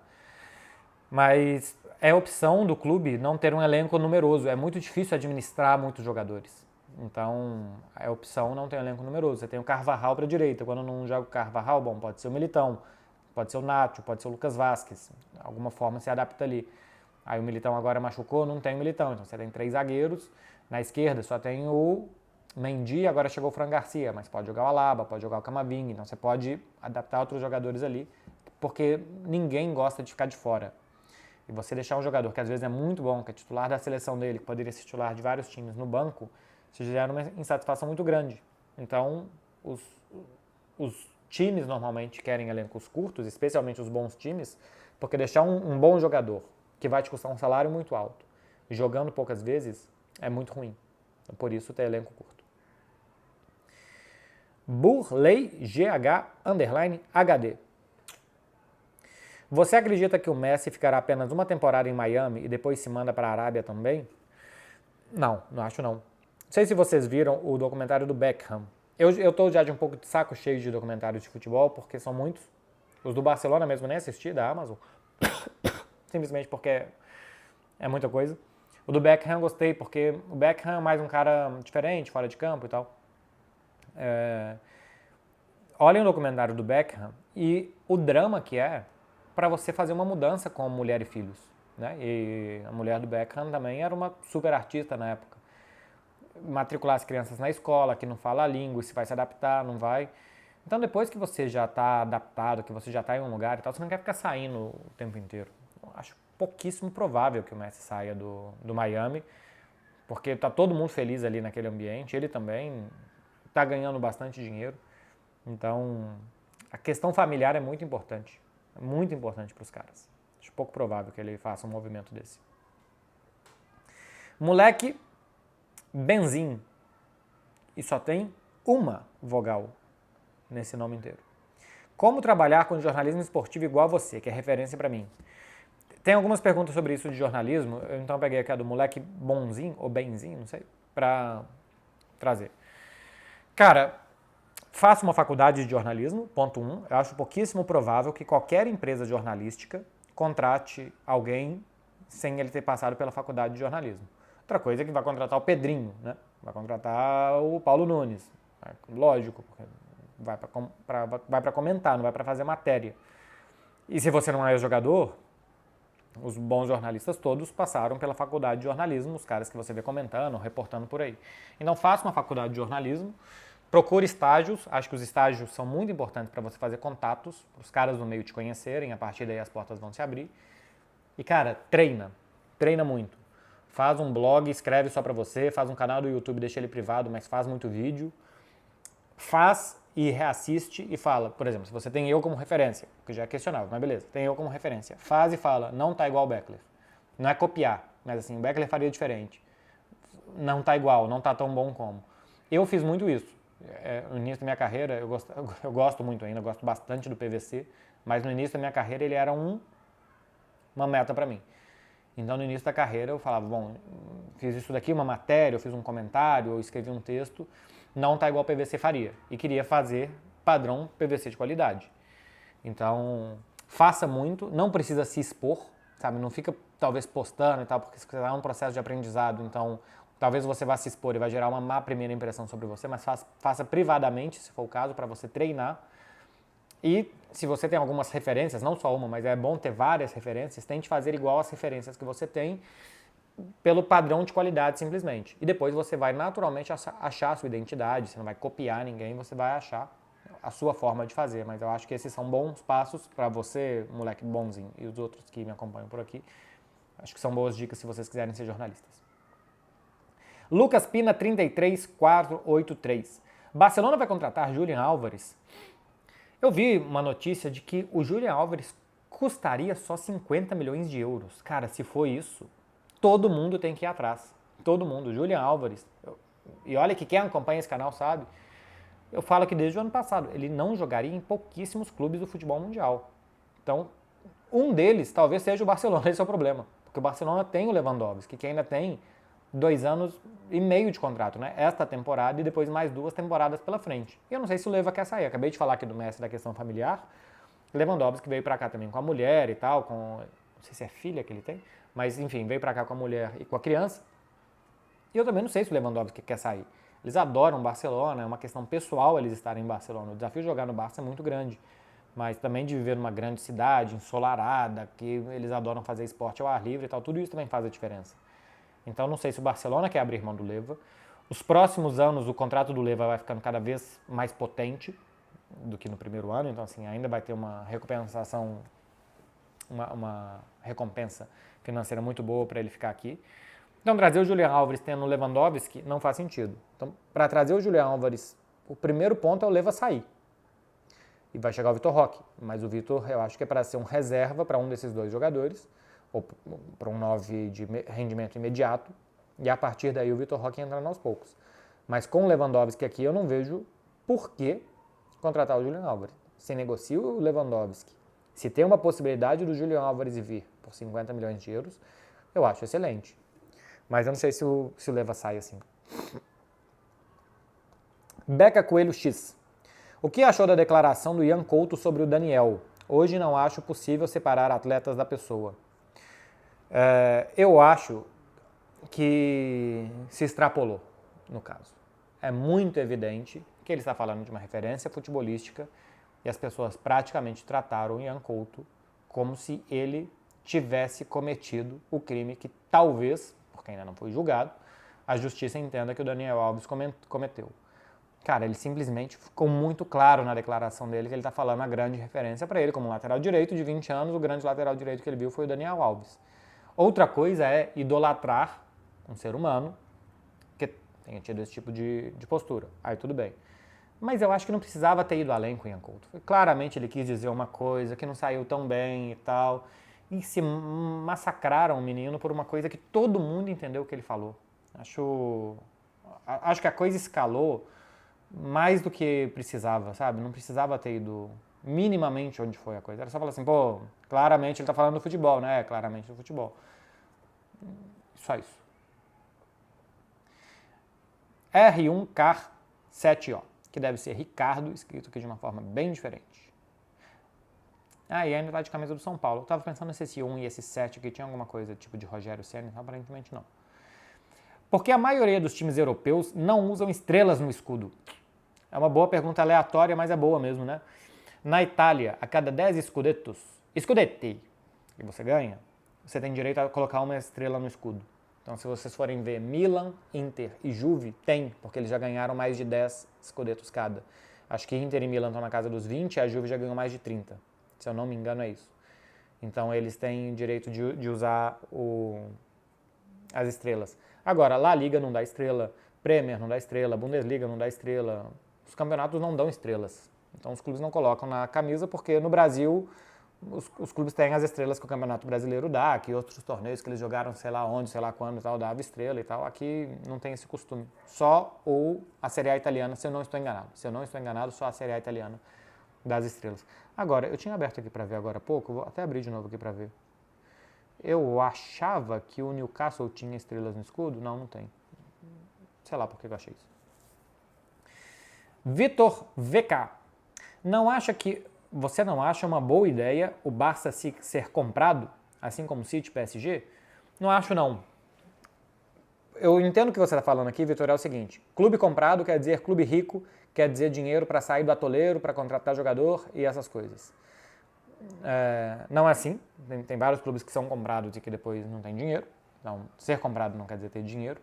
Mas é opção do clube não ter um elenco numeroso. É muito difícil administrar muitos jogadores. Então, é opção não ter um elenco numeroso. Você tem o Carvajal para a direita. Quando não joga o Carvajal, bom, pode ser o Militão, pode ser o Nacho, pode ser o Lucas Vázquez. De alguma forma se adapta ali. Aí o Militão agora machucou, não tem o Militão. Então você tem 3 zagueiros. Na esquerda só tem o Mendy, agora chegou o Fran Garcia, mas pode jogar o Alaba, pode jogar o Camavinga. Então você pode adaptar outros jogadores ali, porque ninguém gosta de ficar de fora. E você deixar um jogador que às vezes é muito bom, que é titular da seleção dele, que poderia ser titular de vários times no banco, isso gera uma insatisfação muito grande. Então, os times normalmente querem elencos curtos, especialmente os bons times, porque deixar um bom jogador, que vai te custar um salário muito alto, jogando poucas vezes, é muito ruim. Então, por isso, ter elenco curto. Burley GH_HD. Você acredita que o Messi ficará apenas uma temporada em Miami e depois se manda para a Arábia também? Não, não acho não. Não sei se vocês viram o documentário do Beckham. Eu tô já de um pouco de saco cheio de documentários de futebol, porque são muitos. Os do Barcelona mesmo nem assisti, da Amazon. Simplesmente porque é muita coisa. O do Beckham eu gostei, porque o Beckham é mais um cara diferente, fora de campo e tal. Olhem o documentário do Beckham e o drama que é para você fazer uma mudança com mulher e filhos. Né? E a mulher do Beckham também era uma super artista na época. Matricular as crianças na escola, que não fala a língua, se vai se adaptar, não vai. Então depois que você já está adaptado, que você já está em um lugar e tal, você não quer ficar saindo o tempo inteiro. Eu acho pouquíssimo provável que o Messi saia do Miami, porque está todo mundo feliz ali naquele ambiente, ele também está ganhando bastante dinheiro. Então a questão familiar é muito importante. É muito importante para os caras. Acho pouco provável que ele faça um movimento desse. Moleque Benzin. E só tem uma vogal nesse nome inteiro. Como trabalhar com jornalismo esportivo igual a você, que é referência para mim? Tem algumas perguntas sobre isso de jornalismo, eu então peguei aqui a do moleque Bonzinho, ou Benzin, não sei, para trazer. Cara, faça uma faculdade de jornalismo, ponto 1. Eu acho pouquíssimo provável que qualquer empresa jornalística contrate alguém sem ele ter passado pela faculdade de jornalismo. Outra coisa é que vai contratar o Pedrinho, né? Vai contratar o Paulo Nunes. Lógico, porque vai para comentar, não vai para fazer matéria. E se você não é jogador, os bons jornalistas todos passaram pela faculdade de jornalismo, os caras que você vê comentando, reportando por aí. Então faça uma faculdade de jornalismo, procure estágios, acho que os estágios são muito importantes para você fazer contatos, para os caras do meio te conhecerem, a partir daí as portas vão se abrir. E cara, treina muito. Faz um blog, escreve só para você, faz um canal do YouTube, deixa ele privado, mas faz muito vídeo. Faz e reassiste e fala, por exemplo, se você tem eu como referência, que já é questionável, mas beleza, tem eu como referência. Faz e fala, não tá igual o Beckler. Não é copiar, mas assim, o Beckler faria diferente. Não tá igual, não tá tão bom como. Eu fiz muito isso. No início da minha carreira, eu gosto muito ainda, eu gosto bastante do PVC, mas no início da minha carreira ele era uma meta para mim. Então no início da carreira eu falava, bom, fiz isso daqui, uma matéria, eu fiz um comentário, eu escrevi um texto, não tá igual o PVC faria. E queria fazer padrão PVC de qualidade. Então, faça muito, não precisa se expor, sabe? Não fica talvez postando e tal, porque você está num processo de aprendizado, então talvez você vá se expor e vai gerar uma má primeira impressão sobre você, mas faça privadamente, se for o caso, para você treinar. E se você tem algumas referências, não só uma, mas é bom ter várias referências, tente fazer igual às referências que você tem, pelo padrão de qualidade simplesmente. E depois você vai naturalmente achar a sua identidade, você não vai copiar ninguém, você vai achar a sua forma de fazer. Mas eu acho que esses são bons passos para você, moleque bonzinho, e os outros que me acompanham por aqui. Acho que são boas dicas se vocês quiserem ser jornalistas. Lucas Pina 33483. Barcelona vai contratar Julian Álvares? Eu vi uma notícia de que o Julian Álvares custaria só 50 milhões de euros. Cara, se for isso, todo mundo tem que ir atrás. Todo mundo. Julian Álvares. E olha que quem acompanha esse canal sabe. Eu falo que desde o ano passado ele não jogaria em pouquíssimos clubes do futebol mundial. Então, um deles talvez seja o Barcelona. Esse é o problema. Porque o Barcelona tem o Lewandowski, que ainda tem 2 anos e meio de contrato, né? Esta temporada e depois mais 2 temporadas pela frente. E eu não sei se o Leva quer sair. Acabei de falar aqui do Messi da questão familiar. Lewandowski veio pra cá também com a mulher e tal, com... Não sei se é filha que ele tem, mas enfim, veio pra cá com a mulher e com a criança. E eu também não sei se o Lewandowski quer sair. Eles adoram Barcelona, é uma questão pessoal eles estarem em Barcelona. O desafio de jogar no Barça é muito grande. Mas também de viver numa grande cidade, ensolarada, que eles adoram fazer esporte ao ar livre e tal, tudo isso também faz a diferença. Então não sei se o Barcelona quer abrir mão do Leva. Os próximos anos o contrato do Leva vai ficando cada vez mais potente do que no primeiro ano, então assim, ainda vai ter uma recompensação, uma recompensa financeira muito boa para ele ficar aqui. Então trazer o Julian Álvares tendo o Lewandowski não faz sentido. Então para trazer o Julian Álvares, o primeiro ponto é o Leva sair. E vai chegar o Vitor Roque, mas o Vitor eu acho que é para ser um reserva para um desses dois jogadores, ou para um 9 de rendimento imediato, e a partir daí o Vitor Roque entrando aos poucos. Mas com o Lewandowski aqui eu não vejo por que contratar o Julian Álvares. Se negocia o Lewandowski, se tem uma possibilidade do Julian Álvares vir por 50 milhões de euros, eu acho excelente. Mas eu não sei se o Leva sai assim. Beca Coelho X. O que achou da declaração do Ian Couto sobre o Daniel? Hoje não acho possível separar atletas da pessoa. Eu acho que se extrapolou, no caso. É muito evidente que ele está falando de uma referência futebolística e as pessoas praticamente trataram o Ian Couto como se ele tivesse cometido o crime que talvez, porque ainda não foi julgado, a justiça entenda que o Daniel Alves cometeu. Cara, ele simplesmente ficou muito claro na declaração dele que ele está falando a grande referência para ele como lateral direito de 20 anos, o grande lateral direito que ele viu foi o Daniel Alves. Outra coisa é idolatrar um ser humano que tenha tido esse tipo de postura. Aí tudo bem. Mas eu acho que não precisava ter ido além com o Ian Couto. Claramente ele quis dizer uma coisa que não saiu tão bem e tal. E se massacraram o menino por uma coisa que todo mundo entendeu o que ele falou. Acho que a coisa escalou mais do que precisava, sabe? Não precisava ter ido minimamente onde foi a coisa. Era só falar assim, pô, claramente ele tá falando do futebol, né? Claramente do futebol. Só isso. R1CAR7O, que deve ser Ricardo, escrito aqui de uma forma bem diferente. E ainda tá de camisa do São Paulo. Eu tava pensando se esse 1 e esse 7 aqui tinha alguma coisa tipo de Rogério Ceni, aparentemente não. Porque a maioria dos times europeus não usam estrelas no escudo. É uma boa pergunta aleatória, mas é boa mesmo, né? Na Itália, a cada 10 scudetti que você ganha, você tem direito a colocar uma estrela no escudo. Então, se vocês forem ver Milan, Inter e Juve, tem, porque eles já ganharam mais de 10 scudettos cada. Acho que Inter e Milan estão na casa dos 20 e a Juve já ganhou mais de 30. Se eu não me engano, é isso. Então, eles têm direito de usar as estrelas. Agora, La Liga não dá estrela, Premier não dá estrela, Bundesliga não dá estrela. Os campeonatos não dão estrelas. Então os clubes não colocam na camisa porque no Brasil os clubes têm as estrelas que o Campeonato Brasileiro dá, que outros torneios que eles jogaram sei lá onde, sei lá quando e tal, dava estrela e tal. Aqui não tem esse costume. Só a Série A italiana, se eu não estou enganado. Se eu não estou enganado, só a Série A italiana das estrelas. Agora, eu tinha aberto aqui para ver agora há pouco, vou até abrir de novo aqui para ver. Eu achava que o Newcastle tinha estrelas no escudo. Não tem. Sei lá por que eu achei isso. Vitor VK. Você não acha uma boa ideia o Barça ser comprado, assim como o City e PSG? Não acho, não. Eu entendo o que você está falando aqui, Vitor, é o seguinte. Clube comprado quer dizer clube rico, quer dizer dinheiro para sair do atoleiro, para contratar jogador e essas coisas. Não é assim. Tem vários clubes que são comprados e que depois não tem dinheiro. Então, ser comprado não quer dizer ter dinheiro.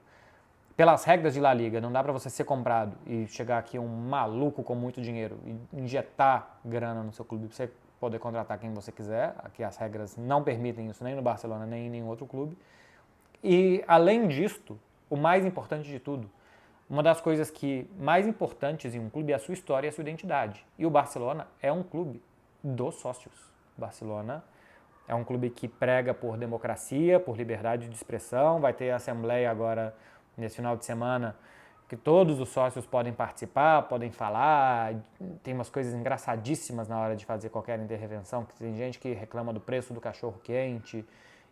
Pelas regras de La Liga, não dá para você ser comprado e chegar aqui um maluco com muito dinheiro e injetar grana no seu clube para você poder contratar quem você quiser. Aqui as regras não permitem isso nem no Barcelona nem em nenhum outro clube. E além disto, o mais importante de tudo, uma das coisas que mais importantes em um clube é a sua história e a sua identidade. E o Barcelona é um clube dos sócios. O Barcelona é um clube que prega por democracia, por liberdade de expressão, vai ter assembleia agora nesse final de semana, que todos os sócios podem participar, podem falar, tem umas coisas engraçadíssimas na hora de fazer qualquer intervenção, que tem gente que reclama do preço do cachorro quente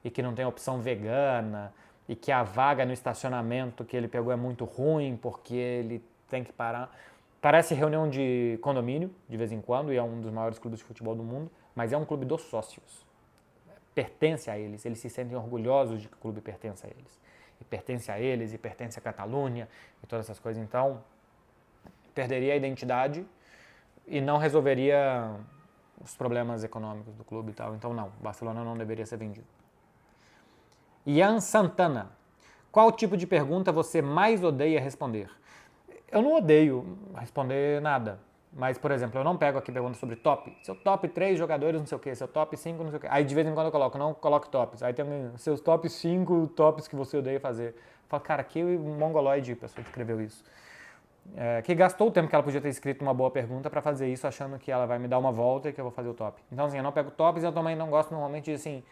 e que não tem opção vegana, e que a vaga no estacionamento que ele pegou é muito ruim porque ele tem que parar. Parece reunião de condomínio, de vez em quando, e é um dos maiores clubes de futebol do mundo, mas é um clube dos sócios. Pertence a eles se sentem orgulhosos de que o clube pertence a eles. E pertence a eles, e pertence à Catalunha, e todas essas coisas. Então, perderia a identidade e não resolveria os problemas econômicos do clube e tal. Então, não, o Barcelona não deveria ser vendido. Ian Santana. Qual tipo de pergunta você mais odeia responder? Eu não odeio responder nada. Mas, por exemplo, eu não pego aqui perguntas sobre top. Seu top 3 jogadores, não sei o quê. Seu top 5, não sei o quê. Aí, de vez em quando eu coloco, não coloque tops. Aí tem seus top 5 tops que você odeia fazer. Eu falo, cara, que mongoloide pessoa que escreveu isso. Que gastou o tempo que ela podia ter escrito uma boa pergunta para fazer isso, achando que ela vai me dar uma volta e que eu vou fazer o top. Então, assim, eu não pego tops e eu também não gosto normalmente de, assim,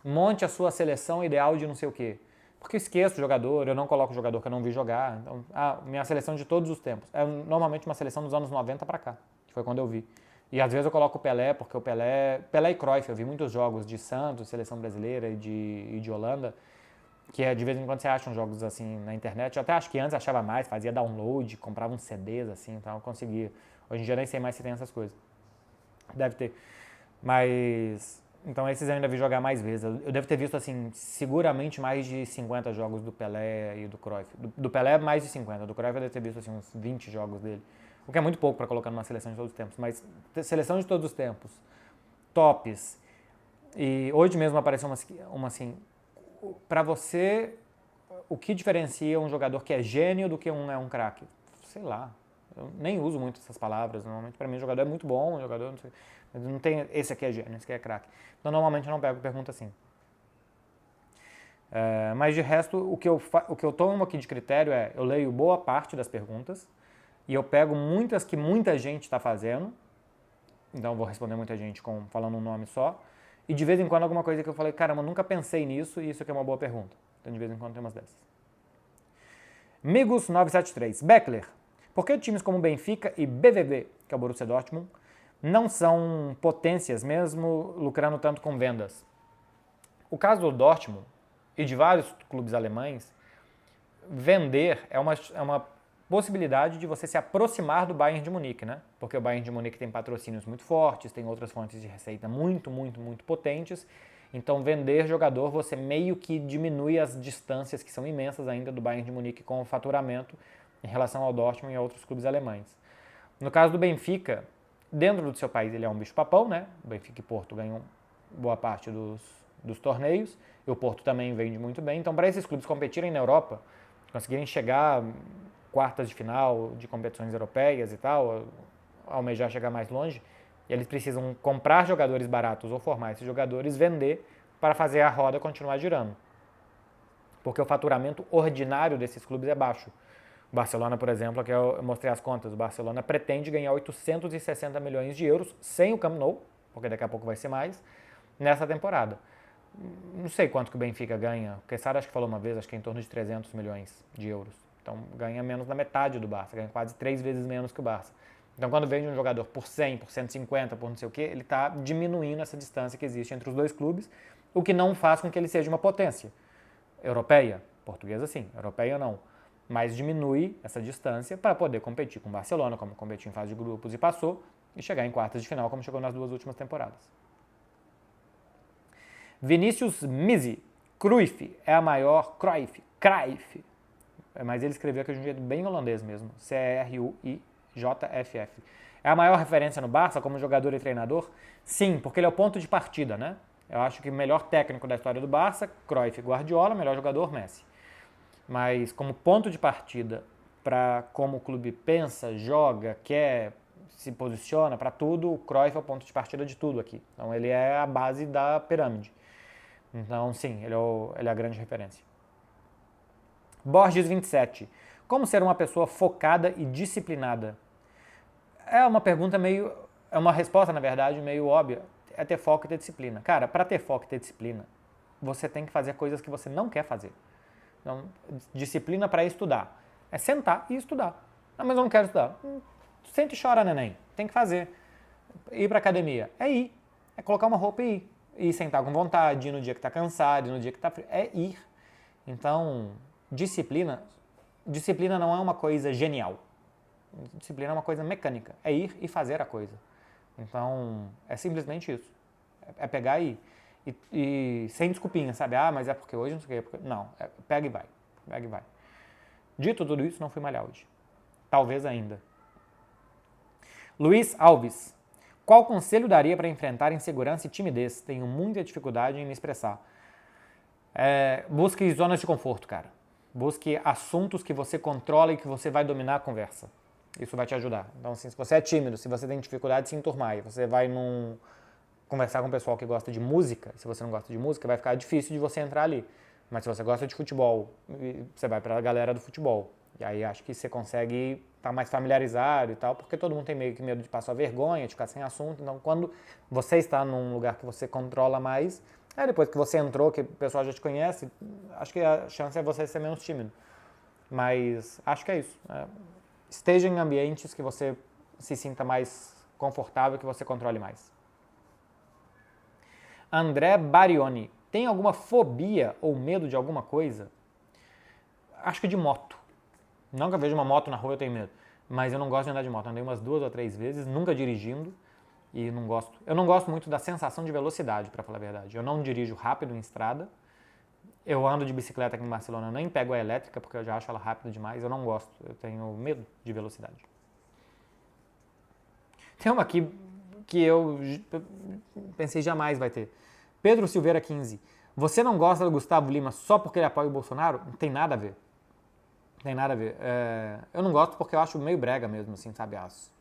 monte a sua seleção ideal de não sei o quê. Porque eu esqueço o jogador, eu não coloco o jogador que eu não vi jogar. Então, minha seleção de todos os tempos. É normalmente uma seleção dos anos 90 pra cá, que foi quando eu vi. E às vezes eu coloco o Pelé, porque o Pelé e Cruyff, eu vi muitos jogos de Santos, seleção brasileira e de Holanda, que de vez em quando você acha uns jogos assim na internet. Eu até acho que antes achava mais, fazia download, comprava uns CDs assim, então eu conseguia. Hoje em dia nem sei mais se tem essas coisas. Deve ter. Mas então esses eu ainda vi jogar mais vezes. Eu devo ter visto, assim, seguramente mais de 50 jogos do Pelé e do Cruyff. Do Pelé, mais de 50. Do Cruyff eu devo ter visto, assim, uns 20 jogos dele. O que é muito pouco para colocar numa seleção de todos os tempos. Mas seleção de todos os tempos. Tops. E hoje mesmo apareceu uma assim... Para você, o que diferencia um jogador que é gênio do que é um craque? Sei lá. Eu nem uso muito essas palavras. Normalmente, para mim, o jogador é muito bom, o jogador não sei... Não tem esse aqui é gênio, esse aqui é craque. Então, normalmente eu não pego pergunta assim. Mas de resto, o que eu tomo aqui de critério é, eu leio boa parte das perguntas e eu pego muitas que muita gente está fazendo, então eu vou responder muita gente falando um nome só, e de vez em quando alguma coisa que eu falei, caramba, nunca pensei nisso e isso aqui é uma boa pergunta. Então de vez em quando tem umas dessas. Migos 973. Beckler. Por que times como Benfica e BVB, que é o Borussia Dortmund, não são potências mesmo lucrando tanto com vendas? O caso do Dortmund e de vários clubes alemães, vender é uma possibilidade de você se aproximar do Bayern de Munique, né? Porque o Bayern de Munique tem patrocínios muito fortes, tem outras fontes de receita muito, muito, muito potentes. Então, vender jogador, você meio que diminui as distâncias que são imensas ainda do Bayern de Munique com o faturamento em relação ao Dortmund e a outros clubes alemães. No caso do Benfica, dentro do seu país ele é um bicho-papão, né? O Benfica e Porto ganham boa parte dos torneios, e o Porto também vende muito bem. Então, para esses clubes competirem na Europa, conseguirem chegar quartas de final de competições europeias e tal, almejar chegar mais longe, eles precisam comprar jogadores baratos ou formar esses jogadores, vender para fazer a roda continuar girando. Porque o faturamento ordinário desses clubes é baixo. O Barcelona, por exemplo, que eu mostrei as contas, o Barcelona pretende ganhar 860 milhões de euros sem o Camp Nou, porque daqui a pouco vai ser mais, nessa temporada. Não sei quanto que o Benfica ganha, o Quesada acho que falou uma vez, acho que é em torno de 300 milhões de euros. Então ganha menos da metade do Barça, ganha quase 3 vezes menos que o Barça. Então quando vende um jogador por 100, por 150, por não sei o que, ele está diminuindo essa distância que existe entre os dois clubes, o que não faz com que ele seja uma potência. Europeia, portuguesa sim, europeia não. Mas diminui essa distância para poder competir com o Barcelona, como competiu em fase de grupos e passou, e chegar em quartas de final, como chegou nas 2 últimas temporadas. Vinícius Mizzi. Cruyff é a maior... Cruyff. Mas ele escreveu aqui de um jeito bem holandês mesmo. C-R-U-I-J-F-F. É a maior referência no Barça como jogador e treinador? Sim, porque ele é o ponto de partida, né? Eu acho que o melhor técnico da história do Barça, Cruyff e Guardiola, melhor jogador, Messi. Mas como ponto de partida para como o clube pensa, joga, quer, se posiciona, para tudo, o Cruyff é o ponto de partida de tudo aqui. Então ele é a base da pirâmide. Então sim, ele é a grande referência. Borges 27. Como ser uma pessoa focada e disciplinada? É uma pergunta meio... É uma resposta, na verdade, meio óbvia. É ter foco e ter disciplina. Cara, para ter foco e ter disciplina, você tem que fazer coisas que você não quer fazer. Então, disciplina para estudar. É sentar e estudar. Ah, mas eu não quero estudar. Sente e chora, neném. Tem que fazer. Ir para academia. É ir. É colocar uma roupa e ir. Ir sentar com vontade, ir no dia que está cansado, ir no dia que está frio. É ir. Então, disciplina não é uma coisa genial. Disciplina é uma coisa mecânica. É ir e fazer a coisa. Então, é simplesmente isso. É pegar e sem desculpinha, sabe? Ah, mas é porque hoje não sei o quê. Não, pega e vai. Pega e vai. Dito tudo isso, não fui malhar hoje. Talvez ainda. Luiz Alves. Qual conselho daria para enfrentar insegurança e timidez? Tenho muita dificuldade em me expressar. Busque zonas de conforto, cara. Busque assuntos que você controla e que você vai dominar a conversa. Isso vai te ajudar. Então, assim, se você é tímido, se você tem dificuldade de se enturmar e você vai conversar com o pessoal que gosta de música, se você não gosta de música, vai ficar difícil de você entrar ali. Mas se você gosta de futebol, você vai para a galera do futebol. E aí acho que você consegue estar mais familiarizado e tal, porque todo mundo tem meio que medo de passar vergonha, de ficar sem assunto. Então, quando você está num lugar que você controla mais, depois que você entrou, que o pessoal já te conhece, acho que a chance é você ser menos tímido. Mas acho que é isso. Esteja em ambientes que você se sinta mais confortável, que você controle mais. André Barioni. Tem alguma fobia ou medo de alguma coisa? Acho que de moto. Não que eu vejo uma moto na rua eu tenho medo. Mas eu não gosto de andar de moto. Andei umas 2 ou 3 vezes, nunca dirigindo. E não gosto. Eu não gosto muito da sensação de velocidade, para falar a verdade. Eu não dirijo rápido em estrada. Eu ando de bicicleta aqui em Barcelona, nem pego a elétrica, porque eu já acho ela rápida demais. Eu não gosto. Eu tenho medo de velocidade. Tem uma aqui que eu pensei jamais vai ter. Pedro Silveira 15. Você não gosta do Gustavo Lima só porque ele apoia o Bolsonaro? Não tem nada a ver. Não tem nada a ver. Eu não gosto porque eu acho meio brega mesmo, assim, sabe? As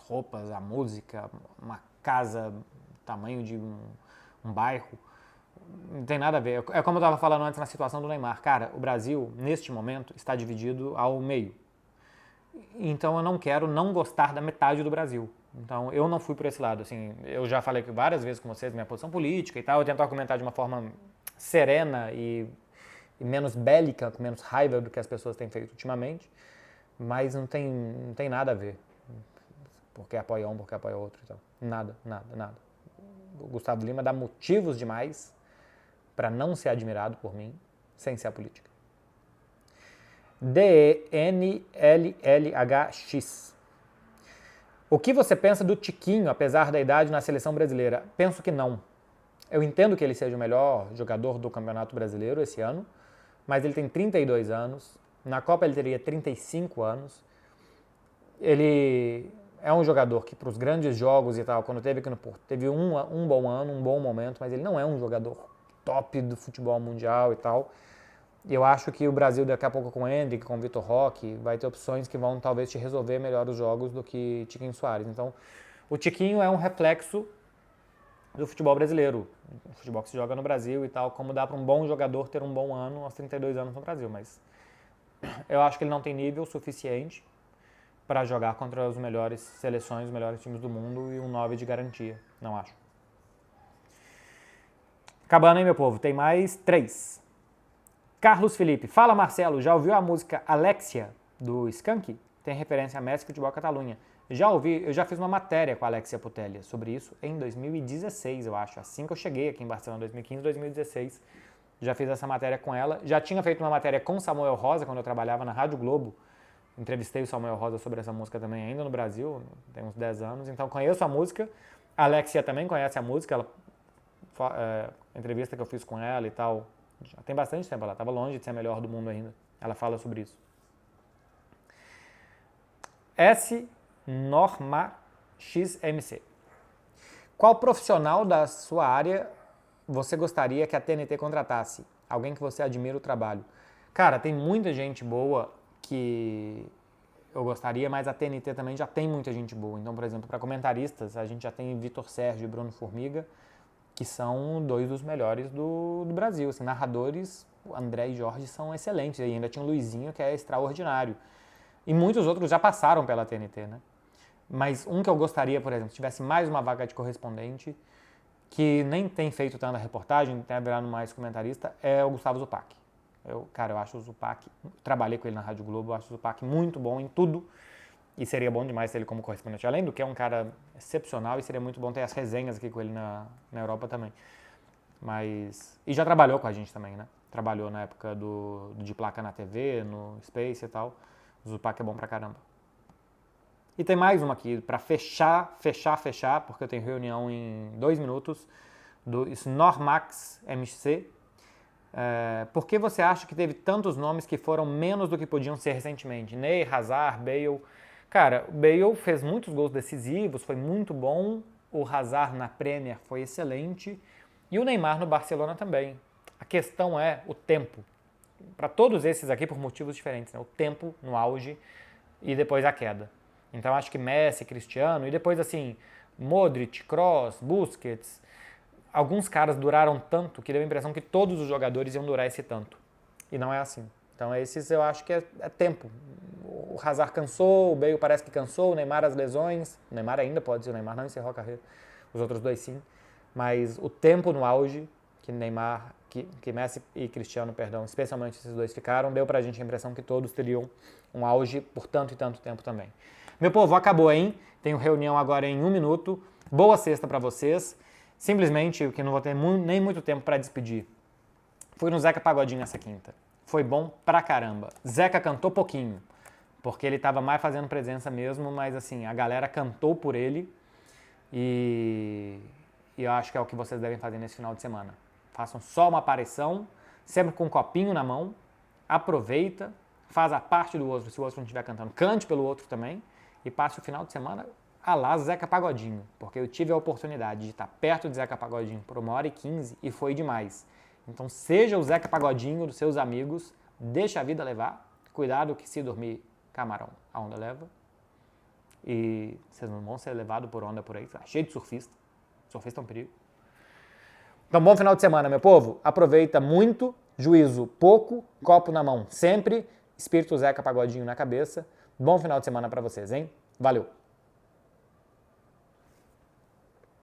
roupas, a música, uma casa, tamanho de um bairro. Não tem nada a ver. É como eu estava falando antes na situação do Neymar. Cara, o Brasil, neste momento, está dividido ao meio. Então eu não quero não gostar da metade do Brasil. Então eu não fui por esse lado. Assim, eu já falei várias vezes com vocês minha posição política e tal. Eu tento argumentar de uma forma serena e menos bélica, com menos raiva do que as pessoas têm feito ultimamente. Mas não tem nada a ver. Porque apoia um, porque apoia outro e tal. Nada. O Gustavo Lima dá motivos demais para não ser admirado por mim, sem ser a política. DENLLHX. O que você pensa do Tiquinho, apesar da idade, na seleção brasileira? Penso que não. Eu entendo que ele seja o melhor jogador do Campeonato Brasileiro esse ano, mas ele tem 32 anos. Na Copa ele teria 35 anos. Ele é um jogador que, para os grandes jogos e tal, quando teve aqui no Porto, teve um bom ano, um bom momento, mas ele não é um jogador top do futebol mundial e tal. Eu acho que o Brasil, daqui a pouco com o Endrick, com o Vitor Roque, vai ter opções que vão talvez te resolver melhor os jogos do que Tiquinho Soares. Então, o Tiquinho é um reflexo do futebol brasileiro, o futebol que se joga no Brasil e tal, como dá para um bom jogador ter um bom ano aos 32 anos no Brasil. Mas eu acho que ele não tem nível suficiente para jogar contra as melhores seleções, os melhores times do mundo e um 9 de garantia. Não acho. Acabando, hein, meu povo? Tem mais 3. Carlos Felipe. Fala, Marcelo. Já ouviu a música Alexia, do Skank? Tem referência a Messi Futebol Catalunha. Já ouvi, eu já fiz uma matéria com a Alexia Putellas sobre isso em 2016, eu acho. Assim que eu cheguei aqui em Barcelona, 2015, 2016. Já fiz essa matéria com ela. Já tinha feito uma matéria com Samuel Rosa, quando eu trabalhava na Rádio Globo. Entrevistei o Samuel Rosa sobre essa música também, ainda no Brasil, tem uns 10 anos. Então conheço a música. A Alexia também conhece a música. Entrevista que eu fiz com ela e tal, já tem bastante tempo, ela estava longe de ser a melhor do mundo ainda. Ela fala sobre isso. S. Norma XMC. Qual profissional da sua área você gostaria que a TNT contratasse? Alguém que você admira o trabalho. Cara, tem muita gente boa que eu gostaria, mas a TNT também já tem muita gente boa. Então, por exemplo, para comentaristas, a gente já tem Vitor Sérgio e Bruno Formiga, que são 2 dos melhores do Brasil. Assim, narradores, o André e Jorge são excelentes. E ainda tinha o Luizinho, que é extraordinário. E muitos outros já passaram pela TNT, né? Mas um que eu gostaria, por exemplo, se tivesse mais uma vaga de correspondente, que nem tem feito tanta reportagem, tem virado mais comentarista, é o Gustavo Zupac. Eu acho o Zupac, trabalhei com ele na Rádio Globo, eu acho o Zupac muito bom em tudo. E seria bom demais ter ele como correspondente. Além do que é um cara excepcional e seria muito bom ter as resenhas aqui com ele na Europa também. E já trabalhou com a gente também, né? trabalhou na época de placa na TV, no Space e tal. O Zupac é bom pra caramba. E tem mais uma aqui, pra fechar, porque eu tenho reunião em 2 minutos, do Snormax MC. Por que você acha que teve tantos nomes que foram menos do que podiam ser recentemente? Ney, Hazard, Bale. Cara, o Bale fez muitos gols decisivos, foi muito bom. O Hazard na Premier foi excelente. E o Neymar no Barcelona também. A questão é o tempo. Para todos esses aqui, por motivos diferentes, né? O tempo no auge e depois a queda. Então acho que Messi, Cristiano e depois assim, Modric, Kroos, Busquets. Alguns caras duraram tanto que deu a impressão que todos os jogadores iam durar esse tanto. E não é assim. Então esses eu acho que é tempo. O Hazard cansou, o Bale parece que cansou, o Neymar as lesões. O Neymar ainda pode ser, o Neymar não encerrou a carreira. Os outros dois sim. Mas o tempo no auge que Neymar, que Messi e Cristiano, perdão, especialmente esses dois ficaram, deu pra gente a impressão que todos teriam um auge por tanto e tanto tempo também. Meu povo, acabou, hein? Tenho reunião agora em 1 minuto. Boa sexta pra vocês. Simplesmente, que não vou ter nem muito tempo pra despedir. Fui no Zeca Pagodinho nessa quinta. Foi bom pra caramba. Zeca cantou pouquinho, porque ele tava mais fazendo presença mesmo, mas assim, a galera cantou por ele e eu acho que é o que vocês devem fazer nesse final de semana. Façam só uma aparição, sempre com um copinho na mão, aproveita, faz a parte do outro, se o outro não estiver cantando, cante pelo outro também, e passe o final de semana a lá Zeca Pagodinho, porque eu tive a oportunidade de estar perto de Zeca Pagodinho por 1h15 e foi demais. Então seja o Zeca Pagodinho dos seus amigos, deixa a vida levar, cuidado que se dormir camarão, a onda leva, e vocês não vão ser levados por onda por aí, tá cheio de surfista, surfista é um perigo. Então, bom final de semana, meu povo. Aproveita muito, juízo pouco, copo na mão sempre, espírito Zeca Pagodinho na cabeça. Bom final de semana pra vocês, hein? Valeu!